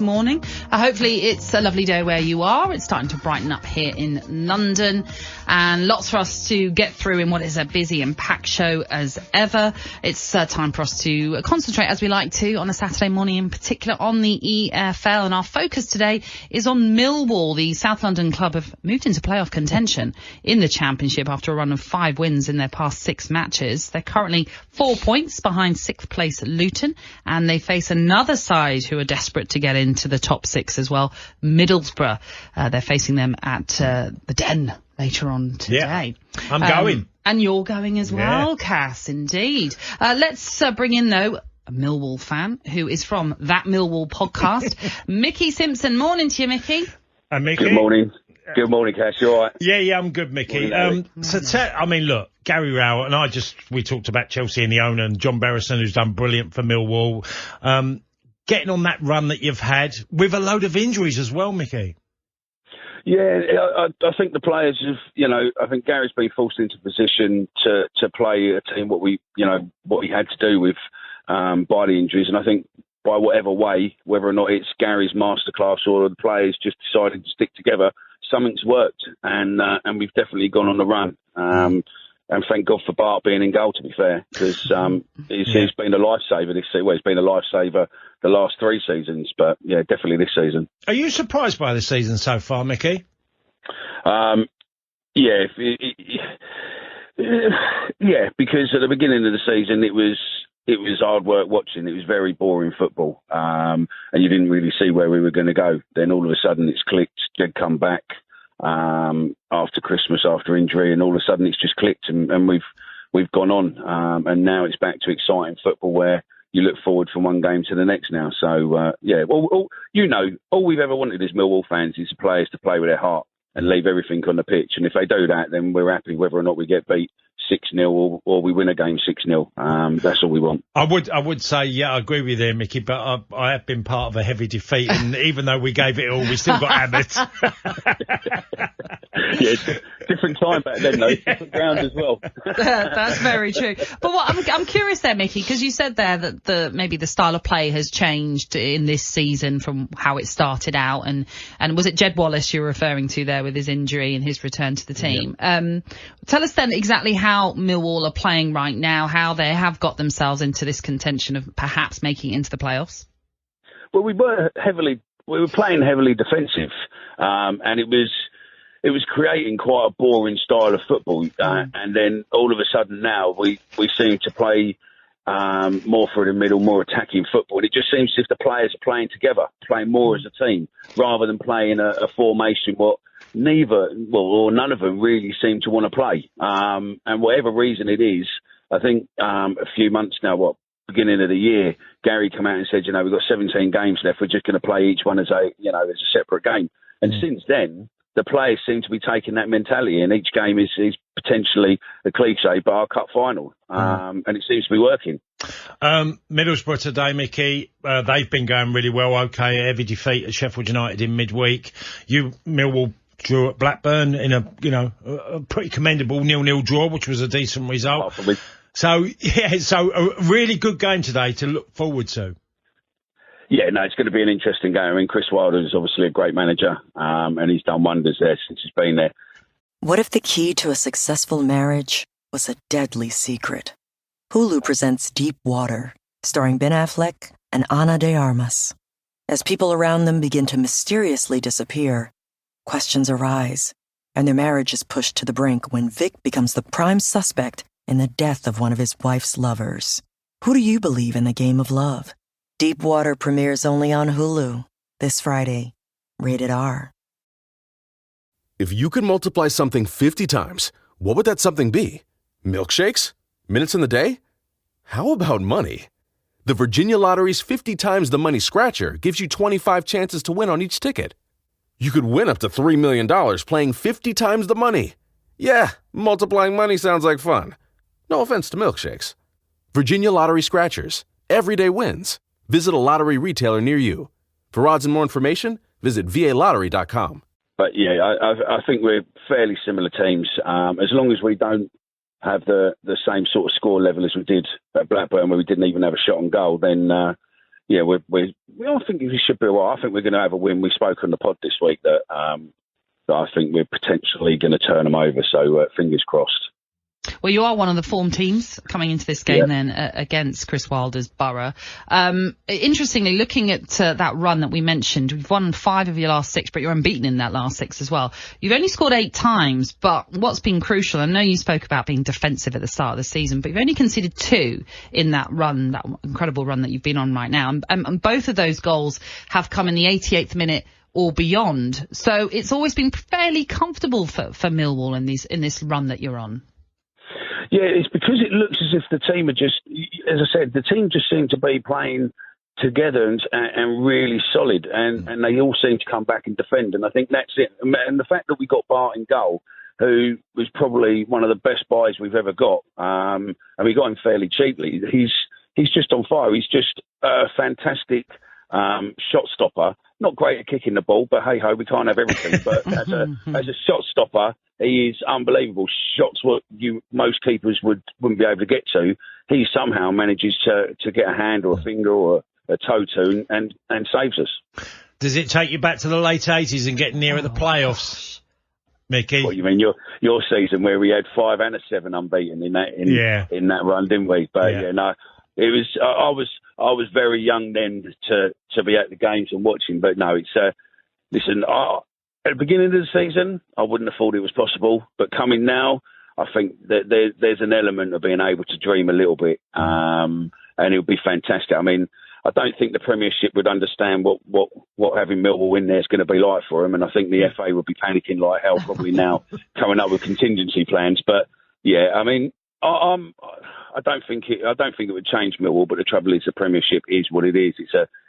Morning. Hopefully it's a lovely day where you are. It's starting to brighten up here in London and lots for us to get through in what is a busy and packed show as ever. It's time for us to concentrate as we like to on a Saturday morning, in particular on the EFL, and our focus today is on Millwall. The South London club have moved into playoff contention in the Championship after a run of 5 wins in their past 6 matches. They're currently 4 points behind 6th place Luton, and they face another side who are desperate to get into the top 6 as well, Middlesbrough. They're facing them at the Den later on today. Yeah, I'm going. And you're going as well, Cass, indeed. Let's bring in, though, a Millwall fan who is from That Millwall Podcast, Mickey Simpson. Morning to you, Mickey. Mickey. Good morning. Good morning, Cass. You all right? Yeah, I'm good, Mickey. Look, Gary Rowett and we talked about Chelsea and the owner, and John Berrison, who's done brilliant for Millwall. Getting on that run that you've had with a load of injuries as well, Mickey. Yeah, I think the players have, I think Gary's been forced into position to play a team what he had to do with by the injuries, and I think by whatever way, whether or not it's Gary's masterclass or the players just decided to stick together, something's worked, and we've definitely gone on the run. And thank God for Bart being in goal, to be fair, because he's been a lifesaver this season. Well, he's been a lifesaver the last 3 seasons, but yeah, definitely this season. Are you surprised by the season so far, Mickey? Yeah, because at the beginning of the season it was hard work watching. It was very boring football, and you didn't really see where we were going to go. Then all of a sudden it's clicked. Jed come back after Christmas, after injury, and all of a sudden it's just clicked, and we've gone on, and now it's back to exciting football where you look forward from one game to the next now. So all we've ever wanted as Millwall fans is players to play with their heart and leave everything on the pitch, and if they do that, then we're happy whether or not we get beat 6-0 or we win a game 6-0. That's all we want. I would say, yeah, I agree with you there, Mickey, but I have been part of a heavy defeat, and even though we gave it all, we still got hammered. Yeah, different time back then, though. Different ground as well. That's very true. But I'm curious there, Mickey, because you said there that maybe the style of play has changed in this season from how it started out, and was it Jed Wallace you're referring to there with his injury and his return to the team? Yeah. Tell us then exactly how Millwall are playing right now, how they have got themselves into this contention of perhaps making it into the playoffs. Well, we were playing heavily defensive, and it was creating quite a boring style of football. And then all of a sudden now we seem to play more through the middle, more attacking football. And it just seems as if the players are playing together, playing more as a team, rather than playing a formation none of them really seem to want to play. And whatever reason it is, I think a few months now, beginning of the year, Gary came out and said, we've got 17 games left. We're just going to play each one as a separate game. And since then, the players seem to be taking that mentality, and each game is potentially a cliche bar cup final. And it seems to be working. Middlesbrough today, Mickey, they've been going really well. Okay, a heavy defeat at Sheffield United in midweek. Millwall drew at Blackburn in a pretty commendable 0-0 draw, which was a decent result. So a really good game today to look forward to. Yeah, no, it's going to be an interesting game. I mean, Chris Wilder is obviously a great manager, and he's done wonders there since he's been there. What if the key to a successful marriage was a deadly secret? Hulu presents Deep Water, starring Ben Affleck and Ana de Armas. As people around them begin to mysteriously disappear, questions arise, and their marriage is pushed to the brink when Vic becomes the prime suspect in the death of one of his wife's lovers. Who do you believe in the game of love? Deep Water premieres only on Hulu this Friday. Rated R. If you could multiply something 50 times, what would that something be? Milkshakes? Minutes in the day? How about money? The Virginia Lottery's 50 times the money scratcher gives you 25 chances to win on each ticket. You could win up to $3 million playing 50 times the money. Yeah, multiplying money sounds like fun. No offense to milkshakes. Virginia Lottery Scratchers. Everyday wins. Visit a lottery retailer near you. For odds and more information, visit VALottery.com. But yeah, I think we're fairly similar teams. As long as we don't have the same sort of score level as we did at Blackburn, where we didn't even have a shot on goal, then yeah, I think we should be all right. I think we're going to have a win. We spoke on the pod this week that I think we're potentially going to turn them over. So fingers crossed. Well, you are one of the form teams coming into this game then against Chris Wilder's Borough. Interestingly, looking at that run that we mentioned, we've won 5 of your last 6, but you're unbeaten in that last 6 as well. You've only scored 8 times, but what's been crucial, I know you spoke about being defensive at the start of the season, but you've only conceded 2 in that run, that incredible run that you've been on right now. And both of those goals have come in the 88th minute or beyond. So it's always been fairly comfortable for Millwall in this run that you're on. Yeah, it's because it looks as if the team are just, as I said, the team just seem to be playing together and really solid, and they all seem to come back and defend, and I think that's it. And the fact that we got Bart in goal, who was probably one of the best buys we've ever got, and we got him fairly cheaply. He's just on fire. He's just a fantastic shot stopper. Not great at kicking the ball, but hey ho, we can't have everything. But as a shot stopper, he is unbelievable. Shots what most keepers wouldn't be able to get to. He somehow manages to get a hand or a finger or a toe to and saves us. Does it take you back to the late 80s and get nearer the playoffs, Mickey? What you mean your season where we had 5 and a 7 unbeaten in that run, didn't we? But no. It was. I was very young then to be at the games and watching. But no, it's listen. At the beginning of the season, I wouldn't have thought it was possible. But coming now, I think that there's an element of being able to dream a little bit, and it would be fantastic. I mean, I don't think the Premiership would understand what having Millwall in there is going to be like for them, and I think the FA would be panicking like hell probably now, coming up with contingency plans. But yeah, I mean, I don't think it would change Millwall, but the trouble is the Premiership is what it is.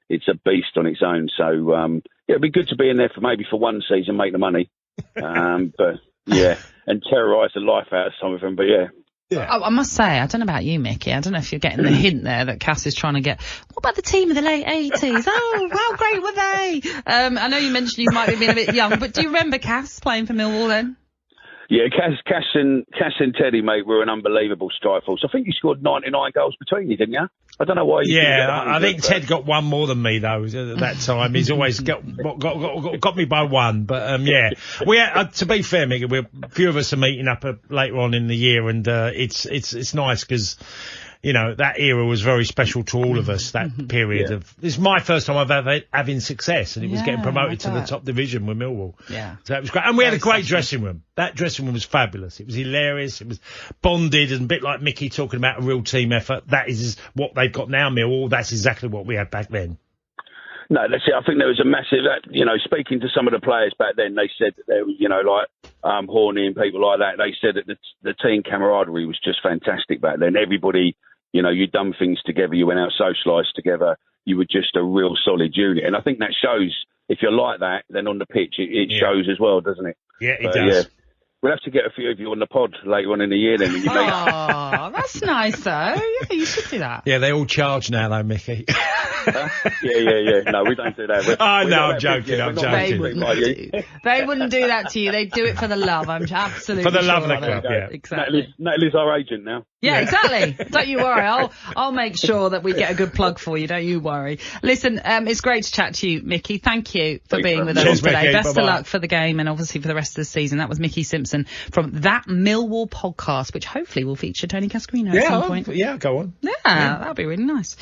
It's a beast on its own. So it'd be good to be in there for one season, make the money, but yeah, and terrorise the life out of some of them. But yeah. I must say, I don't know about you, Mickey. I don't know if you're getting the hint there that Cass is trying to get. What about the team of the late 80s? Oh, how great were they? I know you mentioned you might have been a bit young, but do you remember Cass playing for Millwall then? Yeah, Cass and Teddy, mate, were an unbelievable strike force. I think you scored 99 goals between you, didn't you? I don't know why you didn't get 100, I think Ted got one more than me, though, at that time. He's always got me by one. But, yeah. To be fair, Mickey, a few of us are meeting up later on in the year, and it's nice because, you know, that era was very special to all of us, that period of... This is my first time I've ever having success, and it was getting promoted to the top division with Millwall. Yeah. So it was great. And we had a great dressing room. That dressing room was fabulous. It was hilarious. It was bonded, and a bit like Mickey talking about a real team effort. That is what they've got now, Millwall. That's exactly what we had back then. No, that's it. I think there was a massive... speaking to some of the players back then, they said that there was, like Horney and people like that, they said that the team camaraderie was just fantastic back then. Everybody... you'd done things together, you went out socialised together, you were just a real solid unit. And I think that shows, if you're like that, then on the pitch, it shows as well, doesn't it? Yeah, it does. Yeah. We'll have to get a few of you on the pod later on in the year then. When you meet. Oh, that's nice though. Yeah, you should do that. Yeah, they all charge now though, Mickey. Yeah. No, we don't do that. I'm joking. They wouldn't do that to you. They'd do it for the love. I'm absolutely for the sure love of the club. Yeah, exactly. Natalie's our agent now. Yeah, exactly. Don't you worry. I'll make sure that we get a good plug for you. Don't you worry. Listen, it's great to chat to you, Mickey. Thank you for being with us today. Best of luck for the game and obviously for the rest of the season. That was Mickey Simpson from That Millwall Podcast, which hopefully will feature Tony Cascarino at some point. Yeah, go on. Yeah, that'll be really nice.